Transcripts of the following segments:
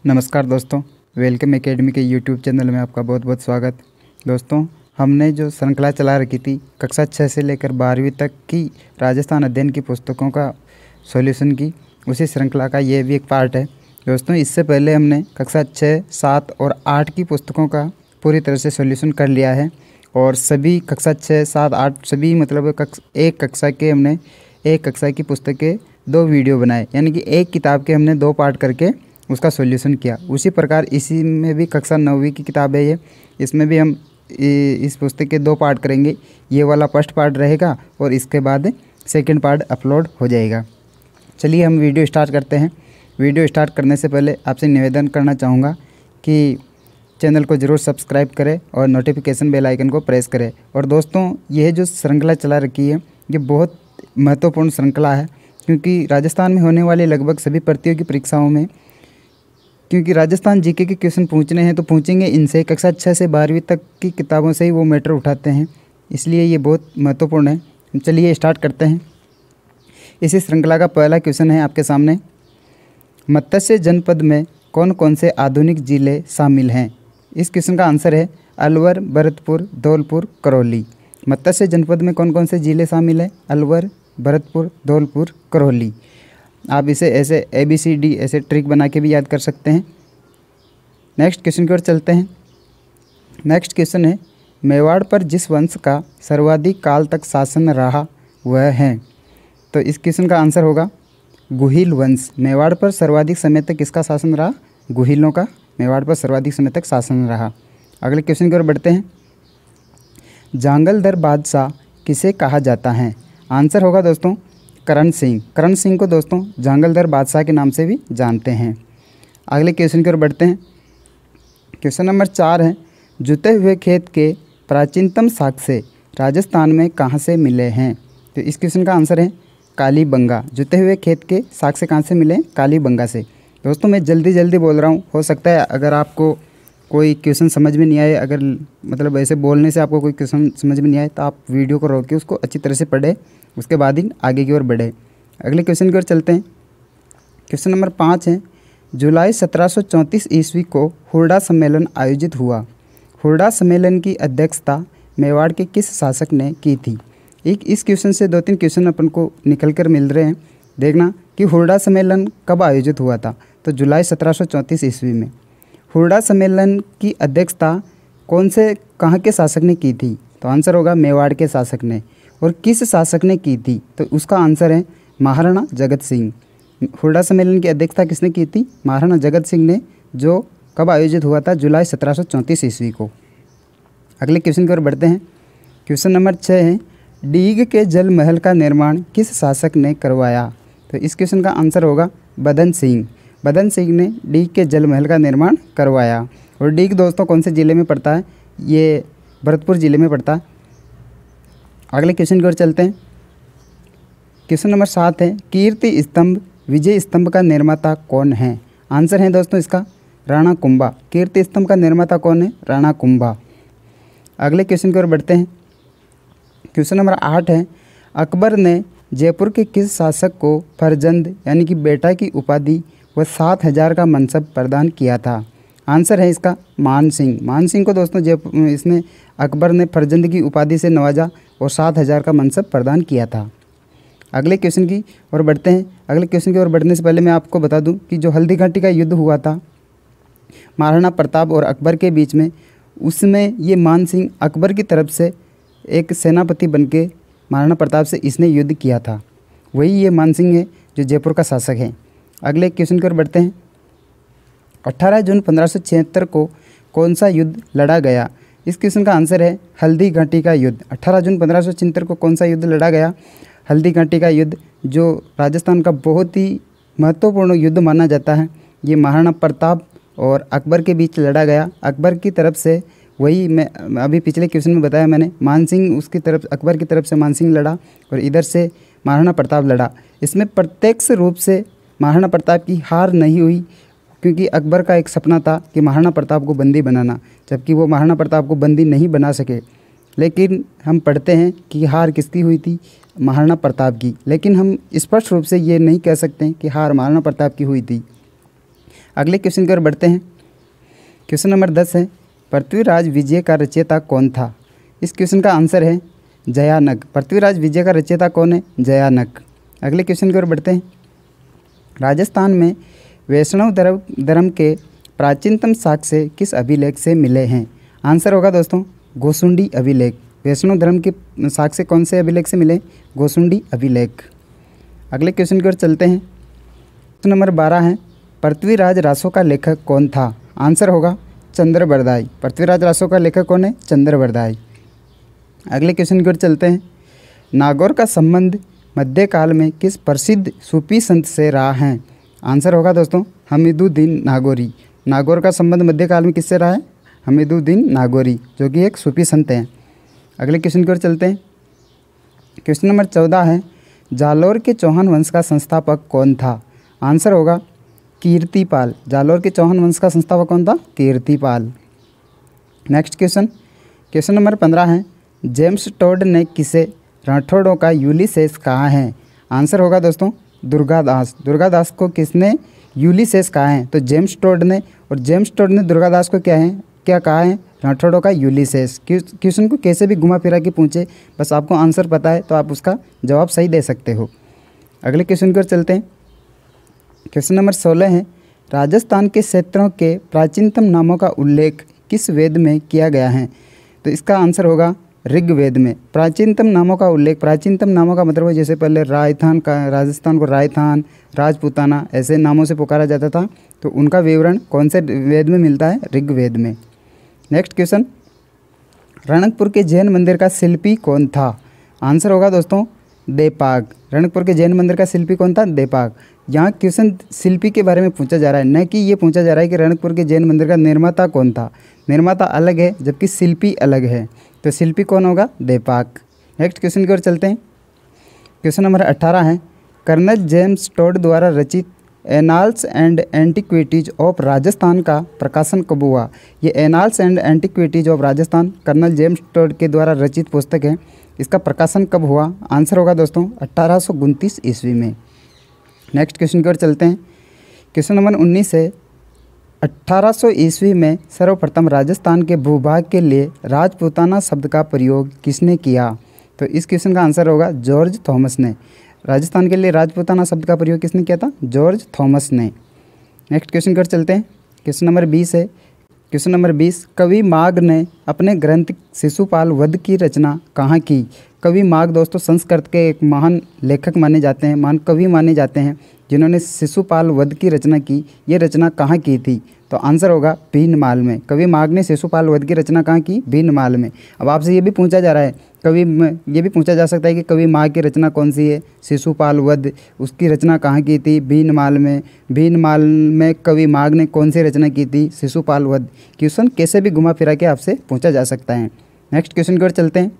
नमस्कार दोस्तों, welcome academy के यूट्यूब चैनल में आपका बहुत बहुत स्वागत। दोस्तों, हमने जो श्रृंखला चला रखी थी कक्षा 6 से लेकर 12वीं तक की राजस्थान अध्ययन की पुस्तकों का सॉल्यूशन की, उसी श्रृंखला का ये भी एक पार्ट है। दोस्तों, इससे पहले हमने कक्षा 6, 7 और 8 की पुस्तकों का पूरी तरह से सॉल्यूशन कर लिया है और सभी कक्षा 6, 7, 8 सभी मतलब एक कक्षा की पुस्तक के 2 वीडियो बनाए, यानी कि एक किताब के हमने 2 पार्ट करके उसका सॉल्यूशन किया। उसी प्रकार इसी में भी कक्षा 9वीं की किताब है ये, इसमें भी हम इस पुस्तक के 2 पार्ट करेंगे। ये वाला फर्स्ट पार्ट रहेगा और इसके बाद सेकंड पार्ट अपलोड हो जाएगा। चलिए हम वीडियो स्टार्ट करते हैं। वीडियो स्टार्ट करने से पहले आपसे निवेदन करना चाहूँगा कि चैनल को ज़रूर सब्सक्राइब करें और नोटिफिकेशन बेल आइकन को प्रेस करें। और दोस्तों, यह जो श्रृंखला चला रखी है ये बहुत महत्वपूर्ण श्रृंखला है, क्योंकि राजस्थान में होने वाली लगभग सभी प्रतियोगी परीक्षाओं में, क्योंकि राजस्थान जीके के क्वेश्चन पूछने हैं तो पूछेंगे इनसे, कक्षा 6 से 12वीं तक की किताबों से ही वो मैटर उठाते हैं, इसलिए ये बहुत महत्वपूर्ण है। चलिए स्टार्ट करते हैं। इसी श्रृंखला का पहला क्वेश्चन है आपके सामने, मत्स्य जनपद में कौन कौन से आधुनिक जिले शामिल हैं? इस क्वेश्चन का आंसर है अलवर, भरतपुर, धौलपुर, करौली। मत्स्य जनपद में कौन कौन से जिले शामिल हैं? अलवर, भरतपुर, धौलपुर, करौली। आप इसे ऐसे ABCD ऐसे ट्रिक बना के भी याद कर सकते हैं। नेक्स्ट क्वेश्चन की ओर चलते हैं। नेक्स्ट क्वेश्चन है, मेवाड़ पर जिस वंश का सर्वाधिक काल तक शासन रहा वह है? तो इस क्वेश्चन का आंसर होगा गुहिल वंश। मेवाड़ पर सर्वाधिक समय तक किसका शासन रहा? गुहिलों का मेवाड़ पर सर्वाधिक समय तक शासन रहा। अगले क्वेश्चन की ओर बढ़ते हैं। जांगलधर बादशाह किसे कहा जाता है? आंसर होगा दोस्तों करण सिंह। करण सिंह को दोस्तों जांगलधर बादशाह के नाम से भी जानते हैं। अगले क्वेश्चन की ओर बढ़ते हैं। क्वेश्चन नंबर 4 है, जुते हुए खेत के प्राचीनतम साक्ष्य राजस्थान में कहाँ से मिले हैं? तो इस क्वेश्चन का आंसर है कालीबंगा। जुते हुए खेत के साक्ष्य कहाँ से मिले? कालीबंगा से। दोस्तों, मैं जल्दी बोल रहा हूँ, हो सकता है अगर आपको कोई क्वेश्चन समझ में नहीं आए, अगर मतलब ऐसे बोलने से आपको कोई क्वेश्चन समझ में नहीं आए तो आप वीडियो को रोक के उसको अच्छी तरह से पढ़ें, उसके बाद ही आगे की ओर बढ़े। अगले क्वेश्चन की ओर चलते हैं। क्वेश्चन नंबर 5 है, जुलाई 1734 ईस्वी को हुरडा सम्मेलन आयोजित हुआ। हुरडा सम्मेलन की अध्यक्षता मेवाड़ के किस शासक ने की थी? इस क्वेश्चन से 2-3 क्वेश्चन अपन को निकल कर मिल रहे हैं। देखना कि हुरडा सम्मेलन कब आयोजित हुआ था? तो जुलाई 1734 ईस्वी में। हुरडा सम्मेलन की अध्यक्षता कहाँ के शासक ने की थी? तो आंसर होगा मेवाड़ के शासक ने। और किस शासक ने की थी? तो उसका आंसर है महाराणा जगत सिंह। हुरडा सम्मेलन की अध्यक्षता किसने की थी? महाराणा जगत सिंह ने, जो कब आयोजित हुआ था? जुलाई 1734 ईस्वी को। अगले क्वेश्चन की ओर बढ़ते हैं। क्वेश्चन नंबर 6 है, डीग के जल महल का निर्माण किस शासक ने करवाया? तो इस क्वेश्चन का आंसर होगा बदन सिंह। बदन सिंह ने डीग के जल महल का निर्माण करवाया। और डीग दोस्तों कौन से ज़िले में पड़ता है? ये भरतपुर ज़िले में पड़ता है। अगले क्वेश्चन की ओर चलते हैं। क्वेश्चन नंबर 7 है, कीर्ति स्तंभ विजय स्तंभ का निर्माता कौन है? आंसर है दोस्तों इसका राणा कुंभा। कीर्ति स्तंभ का निर्माता कौन है? राणा कुंभा। अगले क्वेश्चन की ओर बढ़ते हैं। क्वेश्चन नंबर 8 है, अकबर ने जयपुर के किस शासक को फरजंद यानी कि बेटा की उपाधि व 7,000 का मनसब प्रदान किया था? आंसर है इसका मान सिंह। मान सिंह को दोस्तों इसने अकबर ने फरजंद की उपाधि से नवाजा और 7,000 का मनसब प्रदान किया था। अगले क्वेश्चन की ओर बढ़ते हैं। अगले क्वेश्चन की ओर बढ़ने से पहले मैं आपको बता दूं कि जो हल्दी घाटी का युद्ध हुआ था महाराणा प्रताप और अकबर के बीच में, उसमें ये मान सिंह अकबर की तरफ से एक सेनापति बनके महाराणा प्रताप से इसने युद्ध किया था। वही ये मान सिंह है जो जयपुर का शासक है। अगले क्वेश्चन की ओर बढ़ते हैं। 18 जून 1576 को कौन सा युद्ध लड़ा गया? इस क्वेश्चन का आंसर है हल्दी घाटी का युद्ध। 18 जून 1576 को कौन सा युद्ध लड़ा गया? हल्दी घाटी का युद्ध, जो राजस्थान का बहुत ही महत्वपूर्ण युद्ध माना जाता है। ये महाराणा प्रताप और अकबर के बीच लड़ा गया। अकबर की तरफ से, वही मैं अभी पिछले क्वेश्चन में बताया मैंने, मान सिंह उसकी तरफ, अकबर की तरफ से मान सिंह लड़ा और इधर से महाराणा प्रताप लड़ा। इसमें प्रत्यक्ष रूप से महाराणा प्रताप की हार नहीं हुई, क्योंकि अकबर का एक सपना था कि महाराणा प्रताप को बंदी बनाना, जबकि वो महाराणा प्रताप को बंदी नहीं बना सके। लेकिन हम पढ़ते हैं कि हार किसकी हुई थी? महाराणा प्रताप की। लेकिन हम स्पष्ट रूप से ये नहीं कह सकते कि हार महाराणा प्रताप की हुई थी। अगले क्वेश्चन की ओर बढ़ते हैं। क्वेश्चन नंबर 10 है, पृथ्वीराज विजय का रचयिता कौन था? इस क्वेश्चन का आंसर है जयानक। पृथ्वीराज विजय का रचयिता कौन है? जयानक। अगले क्वेश्चन की ओर बढ़ते हैं। राजस्थान में वैष्णव धर्म के प्राचीनतम साक्ष्य किस अभिलेख से मिले हैं? आंसर होगा दोस्तों गोसुंडी अभिलेख। वैष्णव धर्म के साक्ष्य कौन से अभिलेख से मिले? गोसुंडी अभिलेख। अगले क्वेश्चन की ओर चलते हैं। क्वेश्चन नंबर 12 है, पृथ्वीराज रासो का लेखक कौन था? आंसर होगा चंद्रबरदाई। पृथ्वीराज रासो का लेखक कौन है? चंद्रबरदाई। अगले क्वेश्चन की ओर चलते हैं। नागौर का संबंध मध्यकाल में किस प्रसिद्ध सूफी संत से रहा है? आंसर होगा दोस्तों हमीदुद्दीन नागौरी। नागौर का संबंध मध्यकाल में किससे रहा है? हमीदुद्दीन नागौरी, जो कि एक सूफी संत हैं। अगले क्वेश्चन की ओर चलते हैं। क्वेश्चन नंबर 14 है, जालौर के चौहान वंश का संस्थापक कौन था? आंसर होगा कीर्तिपाल। जालौर के चौहान वंश का संस्थापक कौन था? कीर्तिपाल। नेक्स्ट क्वेश्चन नंबर 15 है, जेम्स टोड ने किसे राठौड़ों का यूलिसेस कहा है? आंसर होगा दोस्तों दुर्गादास। दुर्गादास को किसने यूलिसेस कहा है? तो जेम्स टोड ने। और जेम्स टोड ने दुर्गादास को क्या कहा है? राठौड़ों का यूलिसेस। क्वेश्चन को कैसे भी घुमा फिरा के पूछे, बस आपको आंसर पता है तो आप उसका जवाब सही दे सकते हो। अगले क्वेश्चन की ओर चलते हैं। क्वेश्चन नंबर 16 है, राजस्थान के क्षेत्रों के प्राचीनतम नामों का उल्लेख किस वेद में किया गया है? तो इसका आंसर होगा ऋग्वेद में। प्राचीनतम नामों का उल्लेख, प्राचीनतम नामों का मतलब है जैसे पहले राजस्थान को रायथान, राजपूताना ऐसे नामों से पुकारा जाता था, तो उनका विवरण कौन से वेद में मिलता है? ऋग्वेद में। नेक्स्ट क्वेश्चन, रणकपुर के जैन मंदिर का शिल्पी कौन था? आंसर होगा दोस्तों देपाग। रणकपुर के जैन मंदिर का शिल्पी कौन था? देपाग। यहाँ क्वेश्चन शिल्पी के बारे में पूछा जा रहा है, न कि ये पूछा जा रहा है कि रणकपुर के जैन मंदिर का निर्माता कौन था। निर्माता अलग है जबकि शिल्पी अलग है, तो शिल्पी कौन होगा? देपाग। नेक्स्ट क्वेश्चन की ओर चलते हैं। क्वेश्चन नंबर 18 है, कर्नल जेम्स टोड द्वारा रचित annals and antiquities of Rajasthan का प्रकाशन कब हुआ? ये annals and antiquities of Rajasthan colonel James Tod के द्वारा रचित पुस्तक है। इसका प्रकाशन कब हुआ? आंसर होगा दोस्तों 1829 ईस्वी में। नेक्स्ट क्वेश्चन की ओर चलते हैं। क्वेश्चन नंबर 19 है, 1800 ईस्वी में सर्वप्रथम राजस्थान के भूभाग के लिए राजपूताना शब्द का प्रयोग किसने किया? तो इस क्वेश्चन का आंसर होगा जॉर्ज थॉमस ने। राजस्थान के लिए राजपूताना शब्द का प्रयोग किसने किया था? जॉर्ज थॉमस ने। नेक्स्ट क्वेश्चन कर चलते हैं। क्वेश्चन नंबर 20 है। क्वेश्चन नंबर 20, कवि माघ ने अपने ग्रंथ शिशुपाल वध की रचना कहाँ की? कवि माघ दोस्तों संस्कृत के एक महान लेखक माने जाते हैं, महान कवि माने जाते हैं, जिन्होंने शिशुपाल वध की रचना की। ये रचना कहाँ की थी? तो आंसर होगा भीनमाल में। कवि माघ ने शिशुपाल वध की रचना कहाँ की? भीनमाल में। अब आपसे ये भी पूछा जा रहा है, ये भी पूछा जा सकता है कि कवि माघ की रचना कौन सी है? शिशुपाल वध, उसकी रचना कहाँ की थी? भीनमाल में। भीनमाल में कवि माघ ने कौन सी रचना की थी? शिशुपाल वध। क्वेश्चन कैसे भी घुमा फिरा के आपसे पूछा जा सकता है। नेक्स्ट क्वेश्चन की ओर चलते हैं।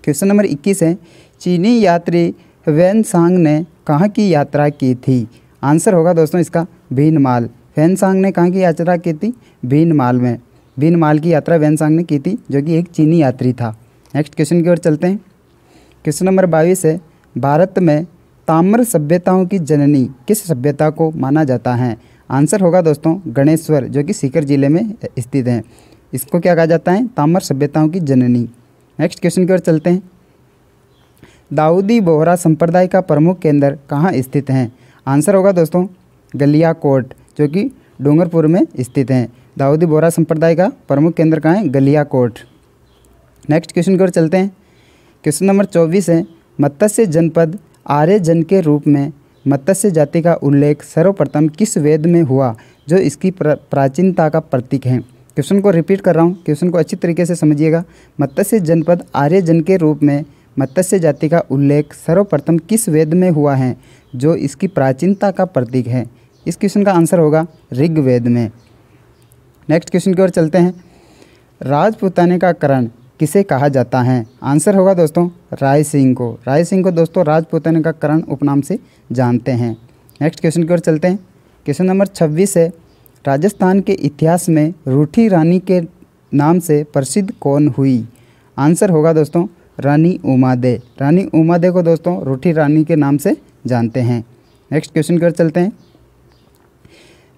क्वेश्चन नंबर 21 है, चीनी यात्री वेनसांग ने कहाँ की यात्रा की थी? आंसर होगा दोस्तों इसका भीनमाल। वेनसांग ने कहाँ की यात्रा की थी? भीनमाल में। भीनमाल की यात्रा वेनसांग ने की थी, जो कि एक चीनी यात्री था। नेक्स्ट क्वेश्चन की ओर चलते हैं। क्वेश्चन नंबर 22 है, भारत में ताम्र सभ्यताओं की जननी किस सभ्यता को माना जाता है? आंसर होगा दोस्तों गणेश्वर, जो कि सीकर जिले में स्थित है। इसको क्या कहा जाता है? ताम्र सभ्यताओं की जननी। नेक्स्ट क्वेश्चन की ओर चलते हैं। दाऊदी बोहरा संप्रदाय का प्रमुख केंद्र कहाँ स्थित है? आंसर होगा दोस्तों गलियाकोट, जो कि डूंगरपुर में स्थित है। दाऊदी बोहरा संप्रदाय का प्रमुख केंद्र कहाँ है? गलियाकोट। नेक्स्ट क्वेश्चन की ओर चलते हैं। क्वेश्चन नंबर 24 है, मत्स्य जनपद आर्यजन के रूप में मत्स्य जाति का उल्लेख सर्वप्रथम किस वेद में हुआ, जो इसकी प्राचीनता का प्रतीक है? क्वेश्चन को रिपीट कर रहा हूँ, क्वेश्चन को अच्छी तरीके से समझिएगा। मत्स्य जनपद आर्यजन के रूप में मत्स्य जाति का उल्लेख सर्वप्रथम किस वेद में हुआ है, जो इसकी प्राचीनता का प्रतीक है? इस क्वेश्चन का आंसर होगा ऋग्वेद में। नेक्स्ट क्वेश्चन की ओर चलते हैं। राजपूताने का करण किसे कहा जाता है? आंसर होगा दोस्तों राय सिंह को। राय सिंह को दोस्तों राजपूताने का करण उपनाम से जानते हैं। नेक्स्ट क्वेश्चन की ओर चलते हैं। क्वेश्चन नंबर 26 है, राजस्थान के इतिहास में रूठी रानी के नाम से प्रसिद्ध कौन हुई? आंसर होगा दोस्तों रानी उमादे। रानी उमादे को दोस्तों रूठी रानी के नाम से जानते हैं। नेक्स्ट क्वेश्चन की ओर चलते हैं।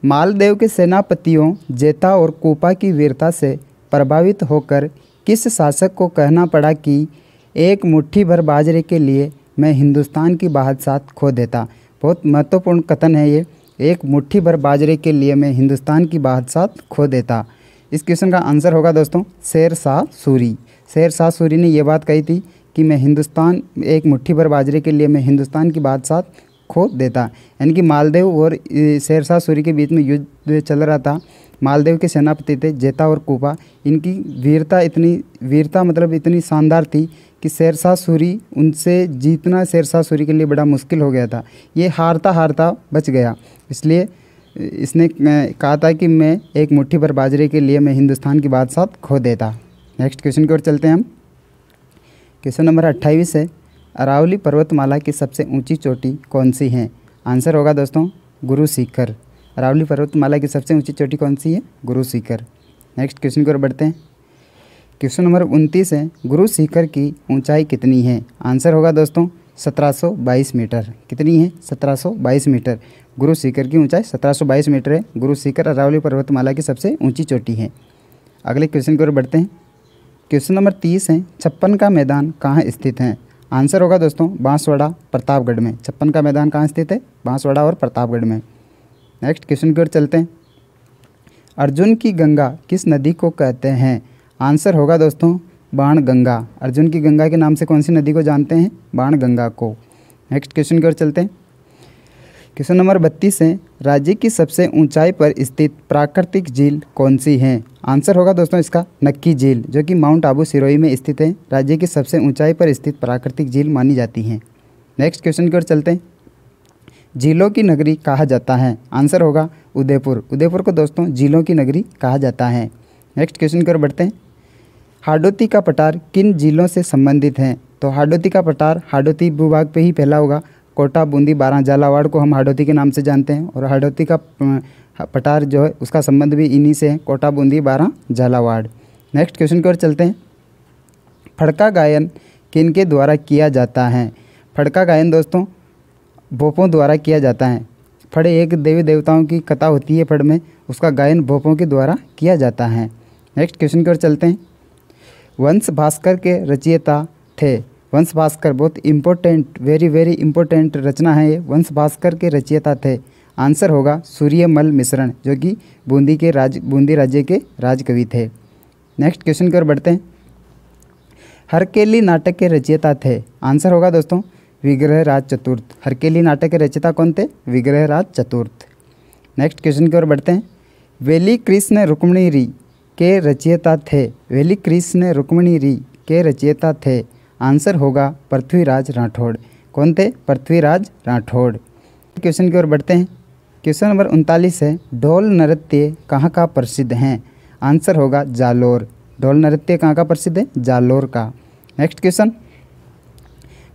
मालदेव के सेनापतियों जेता और कोपा की वीरता से प्रभावित होकर किस शासक को कहना पड़ा कि एक मुट्ठी भर बाजरे के लिए मैं हिंदुस्तान की बादशाह खो देता। बहुत महत्वपूर्ण कथन है ये, एक मुट्ठी भर बाजरे के लिए मैं हिंदुस्तान की बादशाह खो देता। इस क्वेश्चन का आंसर होगा दोस्तों शेर शाह सूरी। शेर शाह सूरी ने ये बात कही थी कि मैं हिंदुस्तान, एक मुट्ठी भर बाजरे के लिए मैं हिंदुस्तान की बादशाह खो देता। यानी कि मालदेव और शेर शाह सूरी के बीच में युद्ध चल रहा था। मालदेव के सेनापति थे जेता और कोपा। इनकी वीरता मतलब इतनी शानदार थी कि शेर शाह सूरी, उनसे जीतना शेर शाह सूरी के लिए बड़ा मुश्किल हो गया था। ये हारता हारता बच गया, इसलिए इसने कहा था कि मैं एक मुट्ठी भर बाजरे के लिए मैं हिंदुस्तान की बादशाह खो देता। नेक्स्ट क्वेश्चन की ओर चलते हैं हम। क्वेश्चन नंबर 28 है, अरावली पर्वतमाला की सबसे ऊंची चोटी कौन सी है? आंसर होगा दोस्तों गुरु शिखर। अरावली पर्वतमाला की सबसे ऊंची चोटी कौन सी है? गुरु शिखर। नेक्स्ट क्वेश्चन की ओर बढ़ते हैं। क्वेश्चन नंबर 29 है, गुरु शिखर की ऊंचाई कितनी है? आंसर होगा दोस्तों 1722 मीटर। कितनी है? 1722 मीटर। गुरु शिखर की ऊंचाई 1722 मीटर है। गुरु शिखर अरावली पर्वतमाला की सबसे ऊंची चोटी है। अगले क्वेश्चन की ओर बढ़ते हैं। क्वेश्चन नंबर 30 है, छप्पन का मैदान कहाँ स्थित है? आंसर होगा दोस्तों बांसवाड़ा प्रतापगढ़ में। छप्पन का मैदान कहाँ स्थित है? बांसवाड़ा और प्रतापगढ़ में। नेक्स्ट क्वेश्चन की ओर चलते हैं। अर्जुन की गंगा किस नदी को कहते हैं? आंसर होगा दोस्तों बाणगंगा। अर्जुन की गंगा के नाम से कौन सी नदी को जानते हैं? बाणगंगा को। नेक्स्ट क्वेश्चन की ओर चलते हैं। क्वेश्चन नंबर 32 है, राज्य की सबसे ऊंचाई पर स्थित प्राकृतिक झील कौन सी है? आंसर होगा दोस्तों इसका नक्की झील, जो कि माउंट आबू सिरोही में स्थित है। राज्य की सबसे ऊंचाई पर स्थित प्राकृतिक झील मानी जाती है। नेक्स्ट क्वेश्चन की ओर चलते हैं। झीलों की नगरी कहा जाता है? आंसर होगा उदयपुर। उदयपुर को दोस्तों झीलों की नगरी कहा जाता है। नेक्स्ट क्वेश्चन की ओर बढ़ते हैं। हाडोती का पठार किन जिलों से संबंधित है? तो हाडोती का पठार हाडोती भूभाग पे ही फैला होगा। कोटा, बूंदी, बारां, झालावाड़ को हम हाडोती के नाम से जानते हैं और हाडोती का पठार जो है उसका संबंध भी इन्हीं से है, कोटा, बूंदी, बारां, झालावाड़। नेक्स्ट क्वेश्चन की ओर चलते हैं। फड़का गायन किनके द्वारा किया जाता है? फड़का गायन दोस्तों भोपों द्वारा किया जाता है। फड़े एक देवी देवताओं की कथा होती है फड़ में, उसका गायन भोपों के द्वारा किया जाता है। नेक्स्ट क्वेश्चन की ओर चलते हैं। वंश भास्कर के रचयिता थे? वंश भास्कर बहुत इम्पोर्टेंट, वेरी इम्पोर्टेंट रचना है ये। वंश भास्कर के रचयिता थे। आंसर होगा सूर्यमल मिश्रण, जो कि बूंदी राज्य के राजकवि थे। नेक्स्ट क्वेश्चन की ओर बढ़ते हैं। हरकेली नाटक के रचयिता थे? आंसर होगा दोस्तों विग्रहराज चतुर्थ। हरकेली नाटक के रचयिता कौन थे? विग्रहराज चतुर्थ। नेक्स्ट क्वेश्चन की ओर बढ़ते हैं। वेली कृष्ण रुक्मिणी री के रचयिता थे? वेली कृष्ण रुक्मिणी री के रचयिता थे? आंसर होगा पृथ्वीराज राठौड़। कौन थे? पृथ्वीराज राठौड़। क्वेश्चन की ओर बढ़ते हैं। क्वेश्चन नंबर 39 है, ढोल नृत्य कहाँ का प्रसिद्ध है? आंसर होगा जालोर। ढोल नृत्य कहाँ का प्रसिद्ध है? जालोर का। नेक्स्ट क्वेश्चन,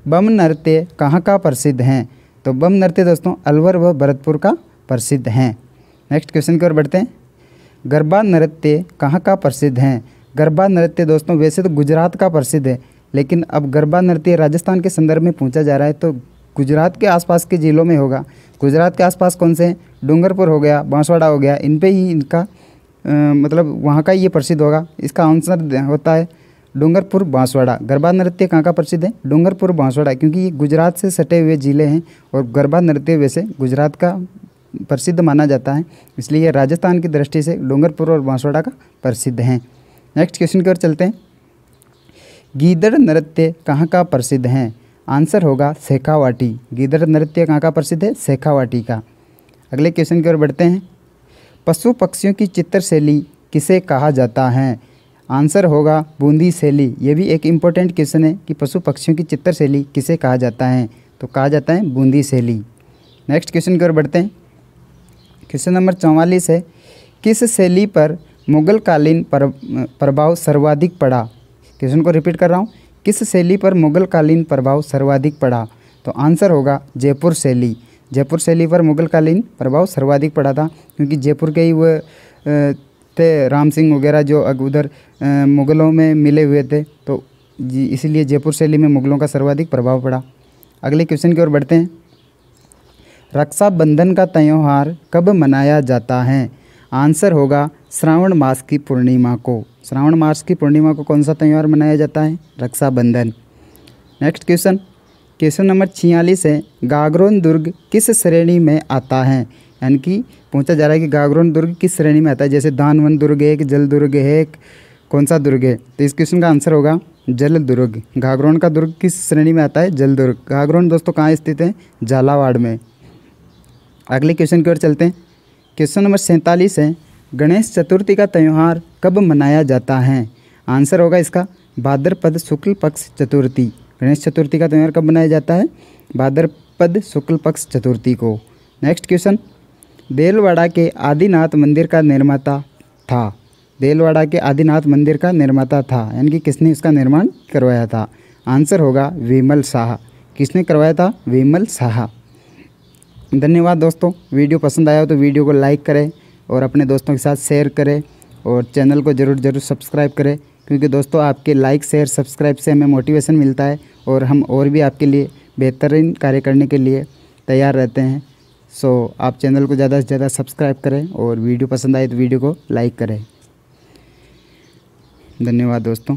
बम नृत्य कहाँ का प्रसिद्ध है? तो बम नृत्य दोस्तों अलवर व भरतपुर का प्रसिद्ध है। नेक्स्ट क्वेश्चन की ओर बढ़ते हैं। गरबा नृत्य कहाँ का प्रसिद्ध है? गरबा नृत्य दोस्तों वैसे तो गुजरात का प्रसिद्ध है, लेकिन अब गरबा नृत्य राजस्थान के संदर्भ में पूछा जा रहा है तो गुजरात के आसपास के ज़िलों में होगा। गुजरात के आसपास कौन से हैं? डूंगरपुर हो गया, बांसवाड़ा हो गया, इन पे ही इनका मतलब वहाँ का ये प्रसिद्ध होगा। इसका आंसर होता है डूंगरपुर बांसवाड़ा। गरबा नृत्य कहाँ का प्रसिद्ध है? डूंगरपुर बांसवाड़ा, क्योंकि ये गुजरात से सटे हुए ज़िले हैं और गरबा नृत्य वैसे गुजरात का प्रसिद्ध माना जाता है, इसलिए राजस्थान की दृष्टि से डूंगरपुर और बांसवाड़ा का प्रसिद्ध है। नेक्स्ट क्वेश्चन की ओर चलते हैं। गीदड़ नृत्य कहाँ का प्रसिद्ध है? आंसर होगा शेखावाटी। गीदड़ नृत्य कहाँ का प्रसिद्ध है? शेखावाटी का। अगले क्वेश्चन की ओर बढ़ते हैं। पशु पक्षियों की चित्र शैली किसे कहा जाता है? आंसर होगा बूंदी शैली। ये भी एक इम्पोर्टेंट क्वेश्चन है कि पशु पक्षियों की चित्र शैली किसे कहा जाता है? तो कहा जाता है बूंदी शैली। नेक्स्ट क्वेश्चन की ओर बढ़ते हैं। क्वेश्चन नंबर 44 है, किस शैली पर मुगलकालीन प्रभाव सर्वाधिक पड़ा? क्वेश्चन को रिपीट कर रहा हूँ, किस शैली पर मुगलकालीन प्रभाव सर्वाधिक पड़ा? तो आंसर होगा जयपुर शैली। जयपुर शैली पर मुगलकालीन प्रभाव सर्वाधिक पड़ा था, क्योंकि जयपुर के ही वो थे राम सिंह वगैरह जो उधर मुग़लों में मिले हुए थे, तो इसलिए जयपुर शैली में मुग़लों का सर्वाधिक प्रभाव पड़ा। अगले क्वेश्चन की ओर बढ़ते हैं। रक्षाबंधन का त्यौहार कब मनाया जाता है? आंसर होगा श्रावण मास की पूर्णिमा को। श्रावण मास की पूर्णिमा को कौन सा त्यौहार मनाया जाता है? Rakshabandhan. Next question, question number 46 है, गागरोन दुर्ग किस श्रेणी में आता है? यानी कि पूछा जा रहा है कि गागरोन दुर्ग किस श्रेणी में आता है। जैसे दानवन दुर्ग है, एक जल दुर्ग है, एक कौन सा दुर्ग है? तो इस क्वेश्चन का आंसर होगा जल दुर्ग। गागरोन का दुर्ग किस श्रेणी में आता है? जल दुर्ग। गागरोन दोस्तों कहाँ स्थित है? झालावाड़ में। अगले क्वेश्चन की ओर चलते हैं। क्वेश्चन नंबर 47 है, गणेश चतुर्थी का त्यौहार कब मनाया जाता है? आंसर होगा इसका भाद्रपद शुक्ल पक्ष चतुर्थी। गणेश चतुर्थी का त्यौहार कब मनाया जाता है? भाद्रपद शुक्ल पक्ष चतुर्थी को। नेक्स्ट क्वेश्चन, देलवाड़ा के आदिनाथ मंदिर का निर्माता था। देलवाड़ा के आदिनाथ मंदिर का निर्माता था, यानी कि किसने इसका निर्माण करवाया था? आंसर होगा विमल शाह। किसने करवाया था? विमल शाह। धन्यवाद दोस्तों। वीडियो पसंद आया हो तो वीडियो को लाइक करें और अपने दोस्तों के साथ शेयर करें और चैनल को ज़रूर सब्सक्राइब करें, क्योंकि दोस्तों आपके लाइक शेयर सब्सक्राइब से हमें मोटिवेशन मिलता है और हम और भी आपके लिए बेहतरीन कार्य करने के लिए तैयार रहते हैं। सो आप चैनल को ज़्यादा से ज़्यादा सब्सक्राइब करें और वीडियो पसंद आए तो वीडियो को लाइक करें। धन्यवाद दोस्तों।